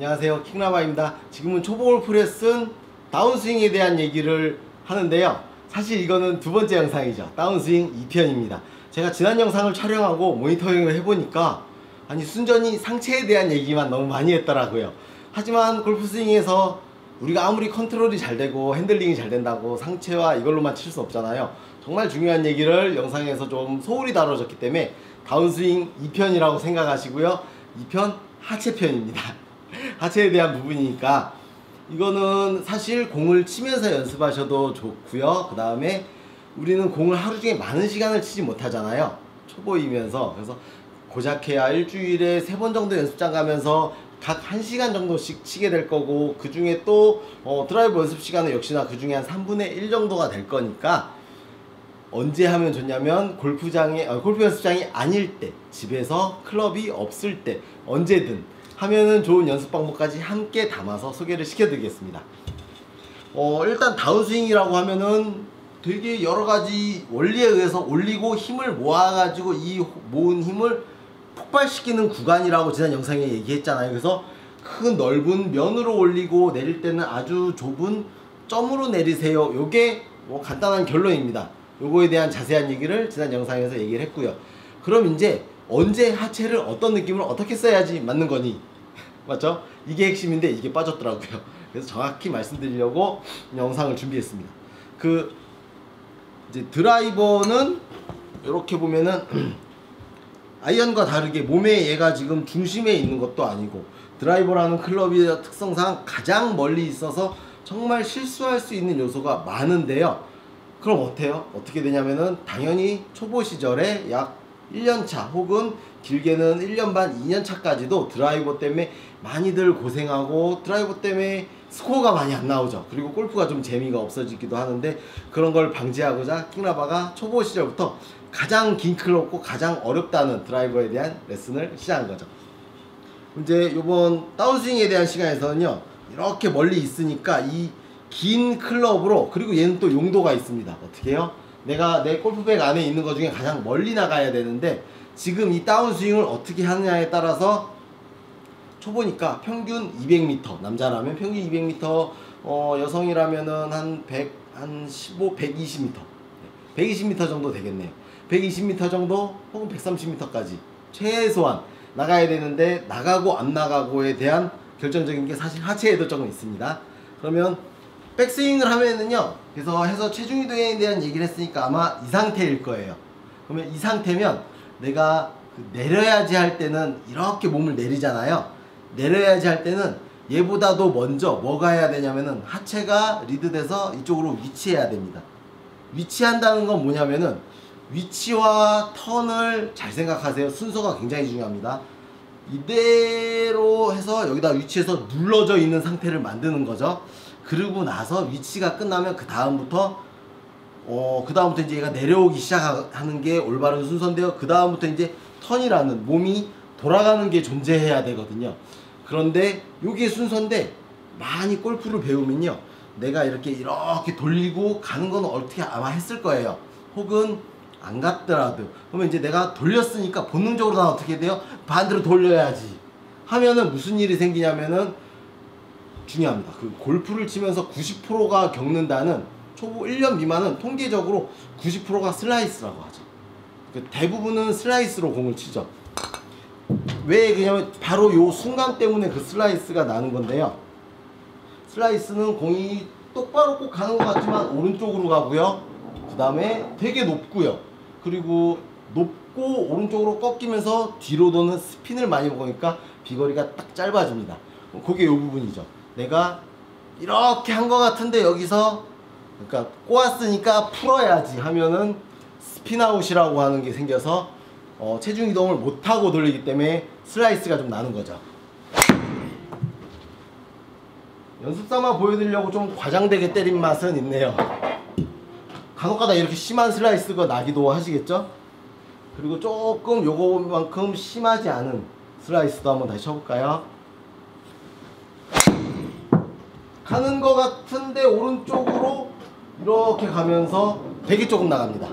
안녕하세요, 킹라바입니다. 지금은 초보 골프 레슨 다운스윙에 대한 얘기를 하는데요, 사실 이거는 두 번째 영상이죠. 다운스윙 2편입니다 제가 지난 영상을 촬영하고 모니터링을 해보니까 아니 순전히 상체에 대한 얘기만 너무 많이 했더라고요. 하지만 골프 스윙에서 우리가 아무리 컨트롤이 잘 되고 핸들링이 잘 된다고 상체와 이걸로만 칠 수 없잖아요. 정말 중요한 얘기를 영상에서 좀 소홀히 다뤄졌기 때문에 다운스윙 2편이라고 생각하시고요. 2편 하체편입니다. 하체에 대한 부분이니까 이거는 사실 공을 치면서 연습하셔도 좋고요. 그 다음에 우리는 공을 하루 중에 많은 시간을 치지 못하잖아요, 초보이면서. 그래서 고작해야 일주일에 3번 정도 연습장 가면서 각 1시간 정도씩 치게 될 거고, 그 중에 또 드라이브 연습 시간은 역시나 그 중에 한 3분의 1 정도가 될 거니까 언제 하면 좋냐면 골프 연습장이 아닐 때, 집에서 클럽이 없을 때 언제든 하면은 좋은 연습 방법까지 함께 담아서 소개를 시켜드리겠습니다. 일단 다운스윙이라고 하면은 되게 여러가지 원리에 의해서 올리고 힘을 모아가지고 이 모은 힘을 폭발시키는 구간이라고 지난 영상에 얘기했잖아요. 그래서 큰 넓은 면으로 올리고 내릴 때는 아주 좁은 점으로 내리세요. 요게 뭐 간단한 결론입니다. 요거에 대한 자세한 얘기를 지난 영상에서 얘기를 했고요. 그럼 이제 언제 하체를 어떤 느낌으로 어떻게 써야지 맞는 거니? 맞죠? 이게 핵심인데 이게 빠졌더라고요. 그래서 정확히 말씀드리려고 영상을 준비했습니다. 이제 드라이버는 이렇게 보면은 아이언과 다르게 몸에 얘가 지금 중심에 있는 것도 아니고, 드라이버라는 클럽의 특성상 가장 멀리 있어서 정말 실수할 수 있는 요소가 많은데요. 그럼 어떻게 되냐면은 당연히 초보 시절에 약 1년차 혹은 길게는 1년 반, 2년 차까지도 드라이버 때문에 많이들 고생하고 드라이버 때문에 스코어가 많이 안 나오죠. 그리고 골프가 좀 재미가 없어지기도 하는데, 그런 걸 방지하고자 킹라바가 초보 시절부터 가장 긴 클럽고 가장 어렵다는 드라이버에 대한 레슨을 시작한 거죠. 이제 요번 다운스윙에 대한 시간에서는요, 이렇게 멀리 있으니까 이 긴 클럽으로, 그리고 얘는 또 용도가 있습니다. 어떻게 해요? 내가 내 골프백 안에 있는 것 중에 가장 멀리 나가야 되는데, 지금 이 다운스윙을 어떻게 하느냐에 따라서 초보니까 평균 200m, 남자라면 평균 200m, 여성이라면은 한 15, 120m, 120m 정도 되겠네요. 120m 정도 혹은 130m까지 최소한 나가야 되는데, 나가고 안 나가고에 대한 결정적인 게 사실 하체에도 조금 있습니다. 그러면 백스윙을 하면은요, 그래서 해서 체중 이동에 대한 얘기를 했으니까 아마 이 상태일 거예요. 그러면 이 상태면 내가 내려야지 할 때는 이렇게 몸을 내리잖아요. 내려야지 할 때는 얘보다도 먼저 뭐가 해야 되냐면은 하체가 리드돼서 이쪽으로 위치해야 됩니다. 위치한다는 건 뭐냐면은 위치와 턴을 잘 생각하세요. 순서가 굉장히 중요합니다. 이대로 해서 여기다 위치해서 눌러져 있는 상태를 만드는 거죠. 그러고 나서 위치가 끝나면 그 다음부터 이제 얘가 내려오기 시작하는 게 올바른 순서인데요. 그 다음부터 이제 턴이라는 몸이 돌아가는 게 존재해야 되거든요. 그런데 요게 순서인데, 많이 골프를 배우면요, 내가 이렇게 돌리고 가는 건 어떻게 아마 했을 거예요. 혹은 안 갔더라도, 그러면 이제 내가 돌렸으니까 본능적으로 난 어떻게 돼요? 반대로 돌려야지 하면은 무슨 일이 생기냐면은, 중요합니다. 골프를 치면서 90%가 겪는다는, 초보 1년 미만은 통계적으로 90%가 슬라이스라고 하죠. 대부분은 슬라이스로 공을 치죠. 왜 그러냐면 바로 요 순간 때문에 그 슬라이스가 나는 건데요. 슬라이스는 공이 똑바로 꼭 가는 것 같지만 오른쪽으로 가고요. 그 다음에 되게 높고요. 그리고 높고 오른쪽으로 꺾이면서 뒤로 도는 스핀을 많이 먹으니까 비거리가 딱 짧아집니다. 그게 요 부분이죠. 내가 이렇게 한 것 같은데 여기서, 그러니까 꼬았으니까 풀어야지 하면은 스핀아웃이라고 하는 게 생겨서 체중 이동을 못하고 돌리기 때문에 슬라이스가 좀 나는 거죠. 연습 삼아 보여드리려고 좀 과장되게 때린 맛은 있네요. 간혹가다 이렇게 심한 슬라이스가 나기도 하시겠죠? 그리고 조금 요거만큼 심하지 않은 슬라이스도 한번 다시 쳐볼까요? 가는 것 같은데 오른쪽으로 이렇게 가면서 되게 조금 나갑니다.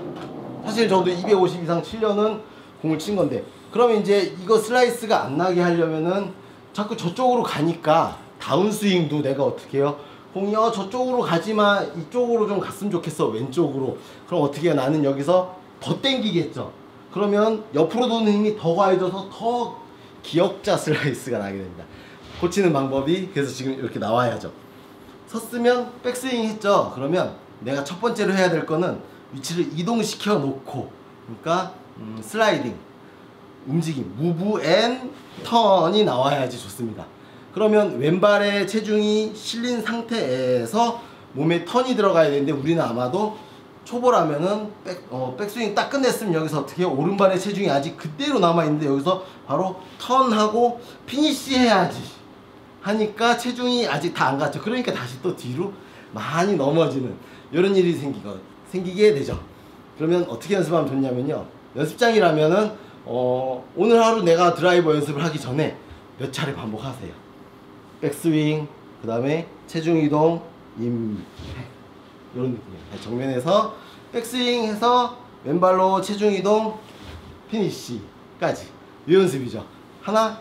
사실 저도 250 이상 치려는 공을 친 건데, 그러면 이제 이거 슬라이스가 안 나게 하려면은 자꾸 저쪽으로 가니까 다운스윙도 내가 어떻게 해요? 공이 저쪽으로 가지마, 이쪽으로 좀 갔으면 좋겠어, 왼쪽으로. 그럼 어떻게 해요? 나는 여기서 더 땡기겠죠. 그러면 옆으로 도는 힘이 더 가해져서 더 기역자 슬라이스가 나게 됩니다. 고치는 방법이 그래서 지금 이렇게 나와야죠. 섰으면 백스윙 했죠. 그러면 내가 첫 번째로 해야 될 거는 위치를 이동시켜 놓고, 그러니까 슬라이딩, 움직임, 무브 앤 턴이 나와야지 좋습니다. 그러면 왼발에 체중이 실린 상태에서 몸에 턴이 들어가야 되는데, 우리는 아마도 초보라면은 백스윙 딱 끝냈으면 여기서 어떻게 해요? 오른발에 체중이 아직 그대로 남아있는데 여기서 바로 턴하고 피니시 해야지 하니까 체중이 아직 다 안 갔죠. 그러니까 다시 또 뒤로 많이 넘어지는 이런 일이 생기게 되죠. 그러면 어떻게 연습하면 좋냐면요, 연습장이라면은 오늘 하루 내가 드라이버 연습을 하기 전에 몇 차례 반복하세요. 백스윙, 그 다음에 체중 이동, 임팩트, 이런 느낌이에요. 정면에서 백스윙 해서 왼발로 체중 이동, 피니시까지 이 연습이죠. 하나,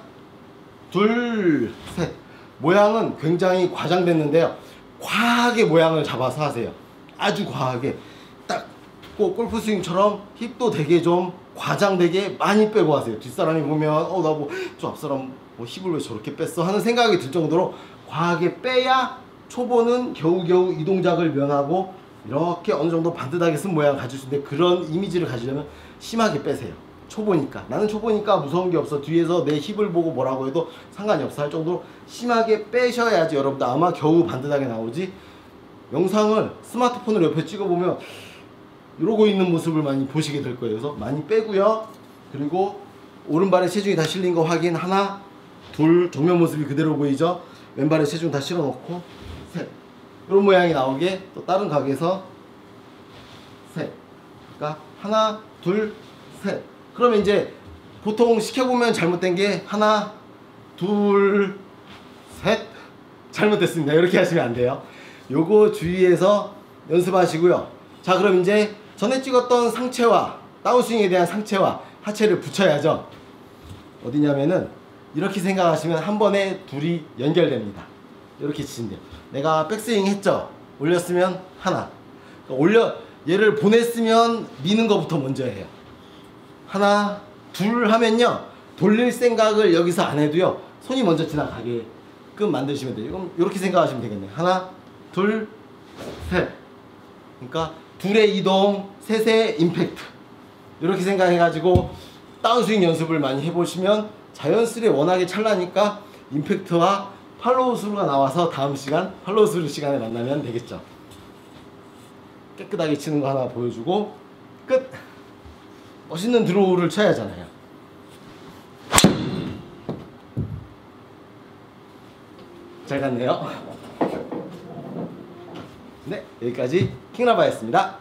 둘, 셋. 모양은 굉장히 과장됐는데요, 과하게 모양을 잡아서 하세요. 아주 과하게, 딱 골프 스윙처럼 힙도 되게 좀 과장되게 많이 빼고 하세요. 뒷사람이 보면 나 뭐 저 앞사람 뭐 힙을 왜 저렇게 뺐어 하는 생각이 들 정도로 과하게 빼야 초보는 겨우겨우 이 동작을 면하고 이렇게 어느 정도 반듯하게 쓴 모양을 가질 수 있는데, 그런 이미지를 가지려면 심하게 빼세요. 초보니까, 나는 초보니까 무서운 게 없어, 뒤에서 내 힙을 보고 뭐라고 해도 상관이 없어 할 정도로 심하게 빼셔야지 여러분들 아마 겨우 반듯하게 나오지. 영상을 스마트폰으로 옆에 찍어보면 이러고 있는 모습을 많이 보시게 될 거예요. 그래서 많이 빼고요. 그리고 오른발에 체중이 다 실린 거 확인. 하나, 둘, 정면 모습이 그대로 보이죠? 왼발에 체중 다 실어 놓고 셋. 이런 모양이 나오게 또 다른 각에서 셋. 그러니까 하나, 둘, 셋. 그러면 이제 보통 시켜보면 잘못된 게 하나, 둘, 셋. 잘못됐습니다. 이렇게 하시면 안 돼요. 요거 주의해서 연습하시고요. 자, 그럼 이제 전에 찍었던 상체와 다운스윙에 대한 상체와 하체를 붙여야죠. 어디냐면은 이렇게 생각하시면 한 번에 둘이 연결됩니다. 이렇게 치시면 돼요. 내가 백스윙 했죠? 올렸으면 하나, 얘를 보냈으면 미는 것부터 먼저 해요. 하나, 둘 하면요, 돌릴 생각을 여기서 안 해도요, 손이 먼저 지나가게끔 만드시면 돼요. 그럼 이렇게 생각하시면 되겠네요. 하나, 둘, 셋. 그러니까 둘의 이동, 셋의 임팩트, 이렇게 생각해가지고 다운스윙 연습을 많이 해보시면 자연스레 워낙에 찰나니까 임팩트와 팔로우 스루가 나와서 다음 시간 팔로우 스루 시간에 만나면 되겠죠. 깨끗하게 치는 거 하나 보여주고 끝. 멋있는 드로우를 쳐야 하잖아요. 잘 갔네요. 네, 여기까지 킹라바였습니다.